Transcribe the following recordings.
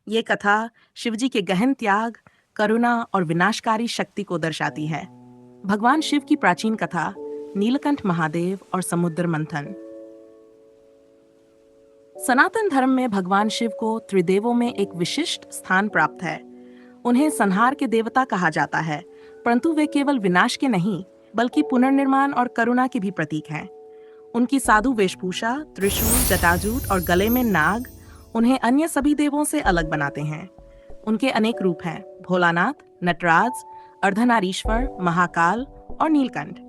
ये कथा शिवजी के गहन त्याग, करुणा और विनाशकारी शक्ति को दर्शाती है। भगवान शिव की प्राचीन कथा, नीलकंठ महादेव और समुद्र मंथन। सनातन धर्म में भगवान शिव को त्रिदेवों में एक विशिष्ट स्थान प्राप्त है। उन्हें संहार के देवता कहा जाता है, परंतु वे केवल विनाश के नहीं, बल्कि पुनर्निर्माण और करुणा के भी प्रतीक हैं। उनकी साधु वेशभूषा, त्रिशूल, जटाजूट और गले में नाग उन्हें अन्य सभी देवों से अलग बनाते हैं। उनके अनेक रूप हैं: भोलानाथ, नटराज, अर्धनारीश्वर, महाकाल और नीलकंठ।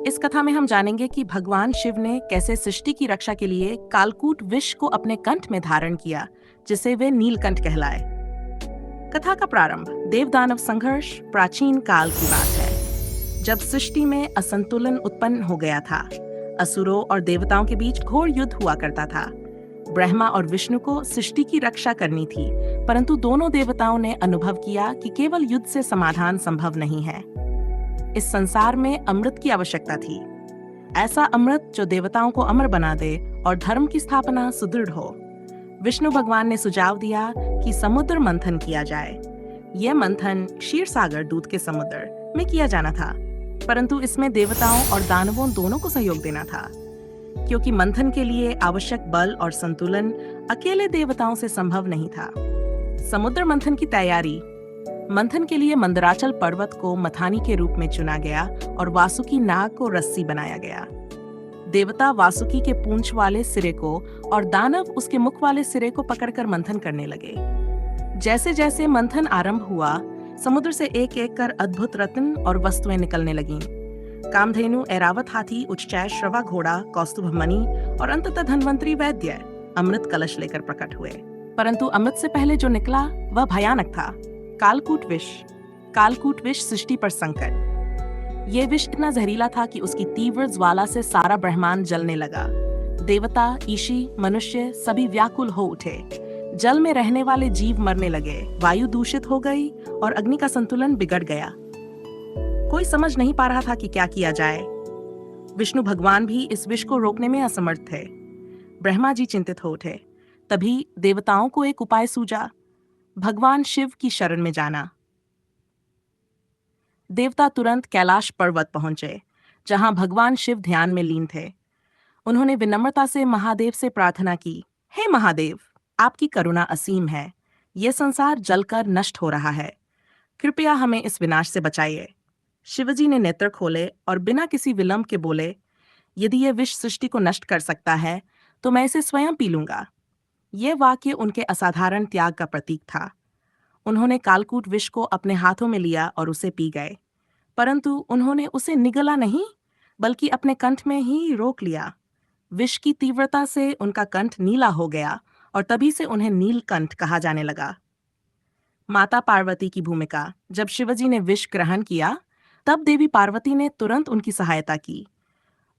इस कथा में हम जानेंगे कि भगवान शिव ने कैसे सृष्टि की रक्षा के लिए कालकूट विष को अपने कंठ में धारण किया, जिसे वे नीलकंठ कहलाए। कथा का प्रारंभ देव-दानव संघर्ष प्राचीन काल की बात है, जब सृष्टि में असंतुलन उत्पन्न हो गया था। असुरों और देवताओं के बीच घोर युद्ध हुआ करता था। ब्रह्मा और विष्णु को सृष्टि की रक्षा करनी थी, परंतु दोनों देवताओं ने अनुभव किया कि केवल युद्ध से समाधान संभव नहीं है। इस संसार में अमृत की आवश्यकता थी, ऐसा अमृत जो देवताओं को अमर बना दे और धर्म की स्थापना सुदृढ़ हो। विष्णु भगवान ने सुझाव दिया कि समुद्र मंथन किया जाए। यह मंथन क्षीर सागर, दूध के समुद्र में किया जाना था, परंतु इसमें देवताओं और दानवों दोनों को सहयोग देना था, क्योंकि मंथन के लिए आवश्यक बल और संतुलन अकेले देवताओं से संभव नहीं था। समुद्र मंथन की तैयारी। मंथन के लिए मंदराचल पर्वत को मथानी के रूप में चुना गया और वासुकी नाग को रस्सी बनाया गया। देवता वासुकी के पूंछ वाले सिरे को और दानव उसके मुख वाले सिरे को पकड़कर मंथन करने लगे। जैसे जैसे मंथन आरंभ हुआ, समुद्र से एक एक कर अद्भुत रत्न और वस्तुएं निकलने लगीं। कामधेनु, ऐरावत हाथी, उच्चैः श्रवा घोड़ा, कौस्तुभ मणि और अंततः धन्वंतरी वैद्य अमृत कलश लेकर प्रकट हुए। परंतु अमृत से पहले जो निकला वह भयानक था, कालकूट विष। कालकूट विष सृष्टि पर संकट। ये विष इतना जहरीला था कि उसकी तीव्र ज्वाला से सारा ब्रह्मांड जलने लगा। देवता, ईशी, मनुष्य सभी व्याकुल हो उठे। जल में रहने वाले जीव मरने लगे, वायु दूषित हो गई और अग्नि का संतुलन बिगड़ गया। कोई समझ नहीं पा रहा था कि क्या किया जाए। विष्णु भगवान भी इस विष को रोकने में असमर्थ थे। ब्रह्मा जी चिंतित हो उठे। तभी देवताओं को एक उपाय सूझा, भगवान शिव की शरण में जाना। देवता तुरंत कैलाश पर्वत पहुंचे, जहां भगवान शिव ध्यान में लीन थे। उन्होंने विनम्रता से महादेव से प्रार्थना की, हे महादेव, आपकी करुणा असीम है। यह संसार जलकर नष्ट हो रहा है, कृपया हमें इस विनाश से बचाइए। शिवजी ने नेत्र खोले और बिना किसी विलंब के बोले, यदि यह विष सृष्टि को नष्ट कर सकता है तो मैं इसे स्वयं पी लूंगा। यह वाक्य उनके असाधारण त्याग का प्रतीक था। उन्होंने कालकूट विष को अपने हाथों में लिया और उसे पी गए, परंतु उन्होंने उसे निगला नहीं, बल्कि अपने कंठ में ही रोक लिया। विष की तीव्रता से उनका कंठ नीला हो गया और तभी से उन्हें नीलकंठ कहा जाने लगा। माता पार्वती की भूमिका। जब शिवजी ने विष ग्रहण किया, तब देवी पार्वती ने तुरंत उनकी सहायता की।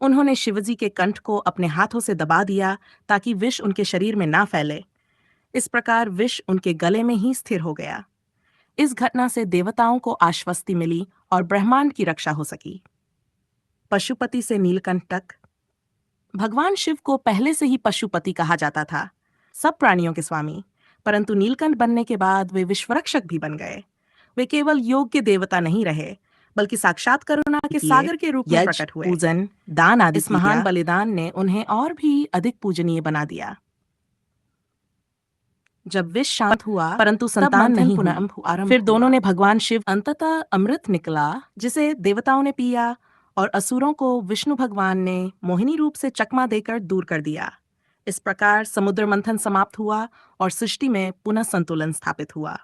उन्होंने शिवजी के कंठ को अपने हाथों से दबा दिया ताकि विष उनके शरीर में ना फैले। इस प्रकार विष उनके गले में ही स्थिर हो गया। इस घटना से देवताओं को आश्वस्ति मिली और ब्रह्मांड की रक्षा हो सकी। पशुपति से नीलकंठ तक। भगवान शिव को पहले से ही पशुपति कहा जाता था, सब प्राणियों के स्वामी, परंतु नीलकंठ बनने के बाद वे विश्वरक्षक भी बन गए। वे केवल योग के देवता नहीं रहे, बल्कि साक्षात करुणा के सागर के रूप में प्रकट हुए। पूजन, दान आदि इस महान बलिदान ने उन्हें और भी अधिक पूजनीय बना दिया। जब विष शांत हुआ, परंतु संतान नहीं हुई, फिर दोनों ने भगवान शिव अंततः अमृत निकला, जिसे देवताओं ने पिया और असुरों को विष्णु भगवान ने मोहिनी रूप से चकमा देकर दूर कर दिया। इस प्रकार समुद्र मंथन समाप्त हुआ और सृष्टि में पुनः संतुलन स्थापित हुआ।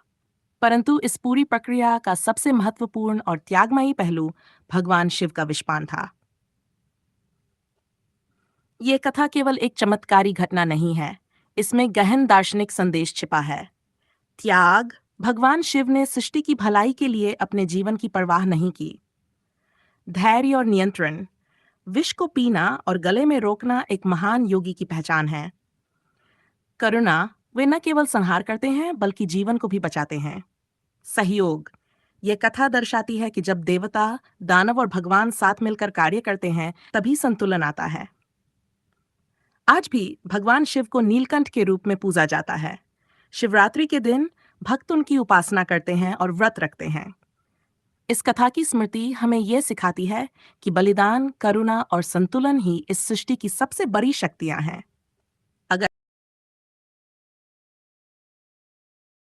परंतु इस पूरी प्रक्रिया का सबसे महत्वपूर्ण और त्यागमयी पहलू भगवान शिव का विषपान था। ये कथा केवल एक चमत्कारी घटना नहीं है, इसमें गहन दार्शनिक संदेश छिपा है। त्याग। भगवान शिव ने सृष्टि की भलाई के लिए अपने जीवन की परवाह नहीं की। धैर्य और नियंत्रण। विष को पीना और गले में रोकना एक महान योगी की पहचान है। करुणा। वे न केवल संहार करते हैं, बल्कि जीवन को भी बचाते हैं। सहयोग। यह कथा दर्शाती है कि जब देवता, दानव और भगवान साथ मिलकर कार्य करते हैं, तभी संतुलन आता है। आज भी भगवान शिव को नीलकंठ के रूप में पूजा जाता है। शिवरात्रि के दिन भक्त उनकी उपासना करते हैं और व्रत रखते हैं। इस कथा की स्मृति हमें यह सिखाती है कि बलिदान, करुणा और संतुलन ही इस सृष्टि की सबसे बड़ी शक्तियां हैं। अगर